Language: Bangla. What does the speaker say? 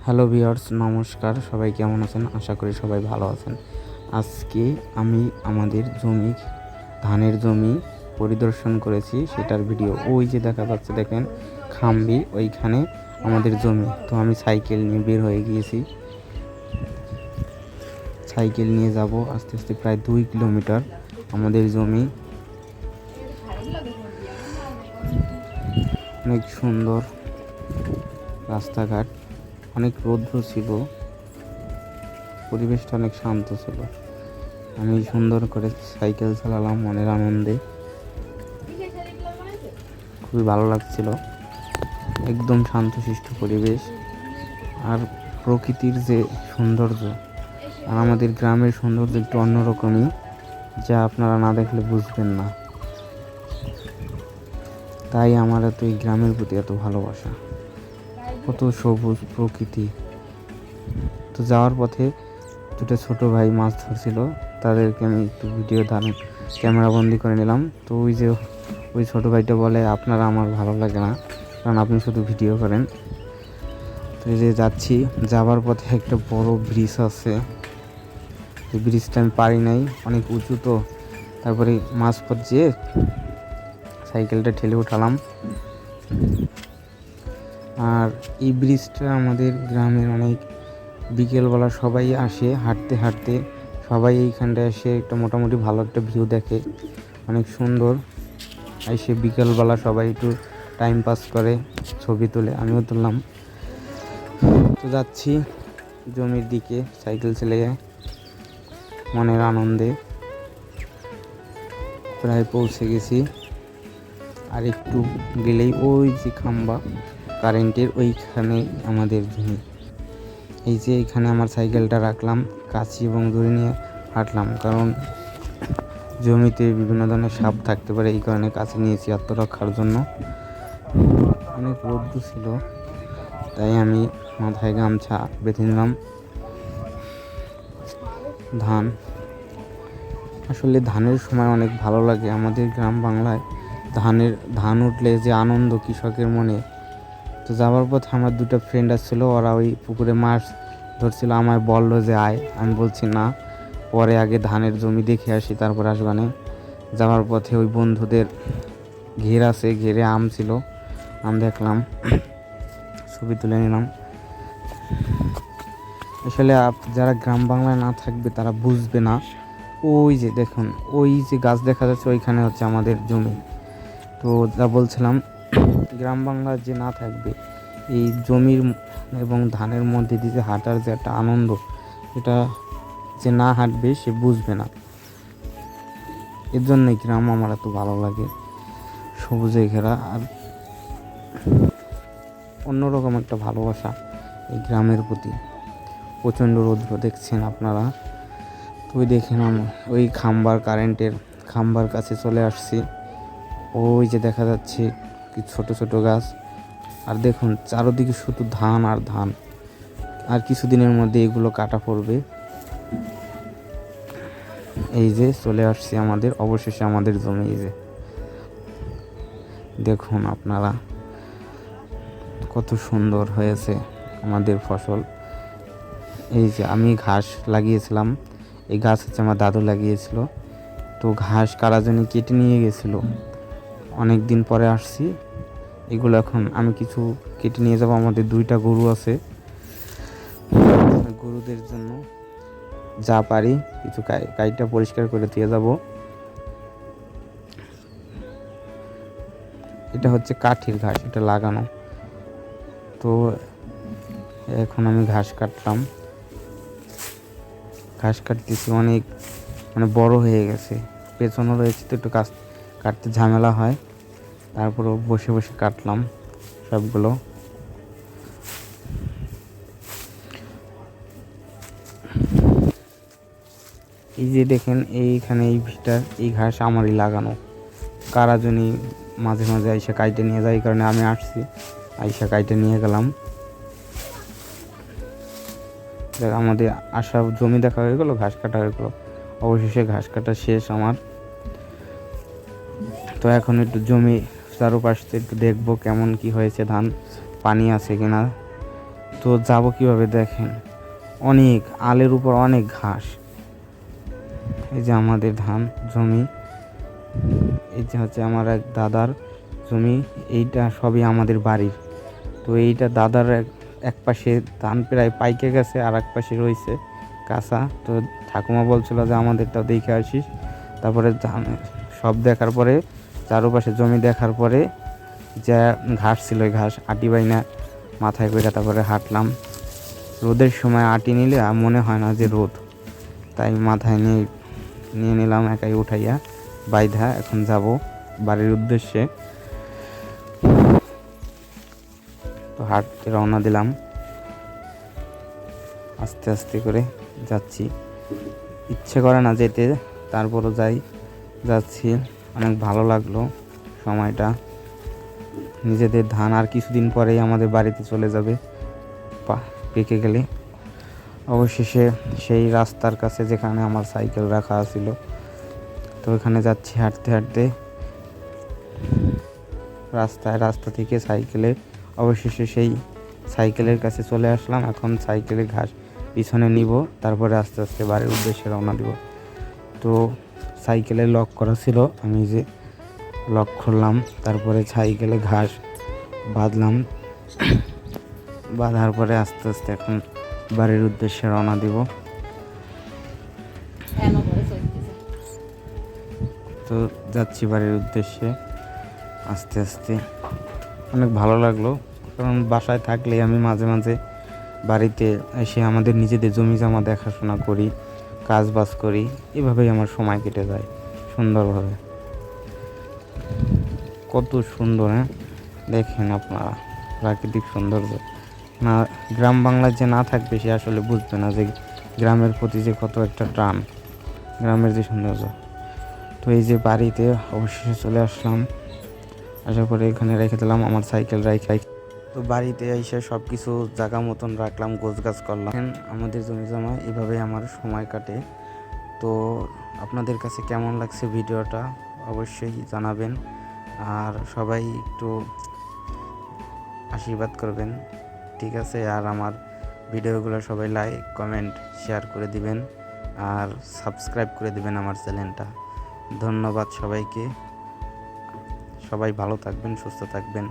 হ্যালো ভিউয়ার্স, নমস্কার। সবাই কেমন আছেন? আশা করি সবাই ভালো আছেন। আজকে আমি আমাদের ধানের জমি পরিদর্শন করেছি, সেটার ভিডিও। ওই যে দেখা যাচ্ছে, দেখেন খাম্বি, ওইখানে আমাদের জমি। তো আমি সাইকেল নিয়ে বের হয়ে গিয়েছি। সাইকেল নিয়ে যাব আস্তে আস্তে, প্রায় 2 কিলোমিটার আমাদের জমি। অনেক সুন্দর রাস্তাঘাট, অনেক রৌদ্র ছিল, পরিবেশটা অনেক শান্ত ছিল। আমি সুন্দর করে সাইকেল চালালাম মনের আনন্দে, খুবই ভালো লাগছিল। একদম শান্তশিষ্ট পরিবেশ, আর প্রকৃতির যে সৌন্দর্য, আর আমাদের গ্রামের সৌন্দর্য একটু অন্যরকমই, যা আপনারা না দেখলে বুঝবেন না। তাই আমার এত এই গ্রামের প্রতি এত ভালোবাসা। কত সবুজ প্রকৃতি। তো যাওয়ার পথে দুটো ছোট ভাই মাছ ধরছিল, তাদেরকে আমি একটু ক্যামেরা বন্দি করে নিলাম। তো ওই ছোট ভাইটা বলে, আপনারা আমার ভালো লাগে না, কারণ আপনি শুধু ভিডিও করেন। তো এই যে যাচ্ছি, যাবার পথে একটা বড় ব্রিজ আছে। এই ব্রিজটা আমি পারি নাই, অনেক উঁচু। তো তারপরে মাঝপথ যেয়ে সাইকেলটা ঠেলে উঠালাম। আর এই ব্রিজটা আমাদের গ্রামের অনেক বিকেলবেলা সবাই আসে হাঁটতে হাঁটতে, সবাই এইখানটায় এসে একটা মোটামুটি ভালো একটা ভিউ দেখে, অনেক সুন্দর। এসে বিকেলবেলা সবাই একটু টাইম পাস করে, ছবি তোলে, আমিও তুললাম। তো যাচ্ছি জমির দিকে সাইকেল চালিয়ে মনের আনন্দে। প্রায় পৌঁছে গেছি, আর একটু গেলেই ওই যে খাম্বা কারেন্টের, ওইখানে আমাদের জমি। এই যে এখানে আমার সাইকেলটা রাখলাম, কাঁচি এবং দড়ি নিয়ে হাঁটলাম, কারণ জমিতে বিভিন্ন ধরনের সাপ থাকতে পারে, এই কারণে কাঁচি নিয়েছি আত্মরক্ষার জন্য। অনেক রৌদ্র ছিল, তাই আমি মাথায় গামছা বেঁধে নিলাম। আসলে ধানের সময় অনেক ভালো লাগে আমাদের গ্রাম বাংলায়। ধান উঠলে যে আনন্দ কৃষকের মনে। তো যাওয়ার পথে আমার দুটো ফ্রেন্ড আসছিল, ওরা ওই পুকুরে মাছ ধরছিল, আমায় বললো যে আয়। আমি বলছি না, পরে আগে ধানের জমি দেখে আসি, তারপর আসবানে। যাওয়ার পথে ওই বন্ধুদের ঘেরে আম ছিল, আম দেখলাম, ছবি তুলে নিলাম। আসলে যারা গ্রাম বাংলায় না থাকবে তারা বুঝবে না। ওই যে দেখুন, ওই যে গাছ দেখা যাচ্ছে, ওইখানে হচ্ছে আমাদের জমি। তো যা বলছিলাম, গ্রাম বাংলার যে না থাকবে, এই জমির এবং ধানের মধ্যে দিয়ে হাঁটার যে একটা আনন্দ, এটা যে না হাঁটবে সে বুঝবে না। এর জন্যই গ্রাম আমার এত ভালো লাগে, সবুজে ঘেরা, আর অন্যরকম একটা ভালোবাসা এই গ্রামের প্রতি। প্রচণ্ড রৌদ্র দেখছেন আপনারা। তো ওই দেখেন, ওই কারেন্টের খাম্বার কাছে চলে আসছি। ওই যে দেখা যাচ্ছে কি ছোট ছোট গাছ, আর দেখুন চারদিকে শুধু ধান আর ধান। আর কিছুদিনের মধ্যে এগুলো কাটা পড়বে। এই যে চলে আসছি অবশেষে আমাদের জমি। এই যে দেখুন আপনারা, কত সুন্দর হয়েছে আমাদের ফসল। এই যে আমি ঘাস লাগিয়েছিলাম, এই গাছ হচ্ছে আমার দাদু লাগিয়েছিল। তো ঘাস কারার জন্য কেটে নিয়ে গেছিল, অনেক দিন পরে আসছি। এগুলো এখন আমি কিছু কেটে নিয়ে যাব। আমাদের 2টা গরু আছে, গরুদের জন্য যা পারি কিছু কাইটা পরিষ্কার করে দিয়ে যাব। এটা হচ্ছে কাঠির ঘাস, এটা লাগানো। তো এখন আমি ঘাস কাটতেছি, অনেক বড় হয়ে গেছে, পেছনও রয়েছে, তো একটু কাটতে ঝামেলা হয়। তারপরও বসে বসে কাটলাম সবগুলো। এই যে দেখেন, এইখানে এই ঘাস আমারই লাগানো। কারাজনী মাঝে মাঝে আইসা কাইটে নিয়ে যায়, এই কারণে আমি আসছি, আইসা কাইটে নিয়ে গেলাম। আমাদের আসা জমি দেখা হয়ে গেলো, ঘাস কাটা হয়ে গেলো। অবশেষে ঘাস কাটা শেষ আমার। তো এখন একটু জমি চারপাশে একটু দেখবো কেমন কি হয়েছে, ধান পানি আছে কিনা। তো তো যাব কিভাবে দেখেন, অনেক আলের উপর অনেক ঘাস। এই যে আমাদের ধান জমি, এই যে হচ্ছে আমার এক দাদার জমি, এইটা সবই আমাদের বাড়ির। তো এইটা দাদার এক পাশে ধান প্রায় পাইকে গেছে, আর এক পাশে রয়েছে কাঁচা। তো ঠাকুমা বলছিল যে আমাদেরটাও দেখে আসিস। তারপরে ধান সব দেখার পরে, চারোপাশে জমি দেখার পরে যা ঘাস ছিল ওই ঘাস আটি বাইনা মাথায় করে তারপরে হাঁটলাম। রোদের সময় আটি নিলে মনে হয় না যে রোদ, তাই মাথায় নিয়ে নিলাম একাই উঠাইয়া বাইধা। এখন যাব বাড়ির উদ্দেশ্যে। তো হাঁটতে রওনা দিলাম, আস্তে আস্তে করে যাচ্ছি। ইচ্ছে করে না যেতে, তারপরও যাচ্ছি। অনেক ভালো লাগলো সময়টা। নিজেদের ধান আর কিছুদিন পরেই আমাদের বাড়িতে চলে যাবে পেকে গেলে। অবশেষে সেই রাস্তার কাছে যেখানে আমার সাইকেল রাখা ছিল, তো ওখানে যাচ্ছি হাঁটতে হাঁটতে। রাস্তা থেকে সাইকেলে অবশেষে সেই সাইকেলের কাছে চলে আসলাম। এখন সাইকেলের ঘাস পিছনে নিব, তারপরে আস্তে আস্তে বাড়ির উদ্দেশ্যে রওনা দিব। তো সাইকেলে লক করা ছিল, আমি যে লক করলাম, তারপরে সাইকেলে ঘাস বাঁধলাম। বাঁধার পরে আস্তে আস্তে এখন বাড়ির উদ্দেশ্যে রওনা দিব। তো যাচ্ছি বাড়ির উদ্দেশ্যে আস্তে আস্তে। অনেক ভালো লাগলো, কারণ বাসায় থাকলে আমি মাঝে মাঝে বাড়িতে এসে আমাদের নিজেদের জমি জমা দেখাশোনা করি, কাজ বাজ করি। এভাবেই আমার সময় কেটে যায় সুন্দরভাবে। কত সুন্দর, হ্যাঁ দেখেন আপনারা প্রাকৃতিক সৌন্দর্য। না, গ্রাম বাংলায় যে না থাকবে সে আসলে বুঝবে না যে গ্রামের প্রতি যে কত একটা টান, গ্রামের যে সৌন্দর্য। তো এই যে বাড়িতে অবশেষে চলে আসলাম, আসার পরে এখানে রেখে দিলাম আমার সাইকেল রাইখ। তো বাড়িতে এসে সব কিছু জায়গা মতন রাখলাম, গোছগাছ করলাম। আমাদের জমি জমা এভাবে আমার সময় কাটে। তো আপনাদের কাছে কেমন লাগছে ভিডিওটা অবশ্যই জানাবেন, আর সবাই একটু আশীর্বাদ করবেন, ঠিক আছে? আর আমার ভিডিওগুলো সবাই লাইক কমেন্ট শেয়ার করে দিবেন, আর সাবস্ক্রাইব করে দিবেন আমার চ্যানেলটা। ধন্যবাদ সবাইকে। সবাই ভালো থাকবেন, সুস্থ থাকবেন।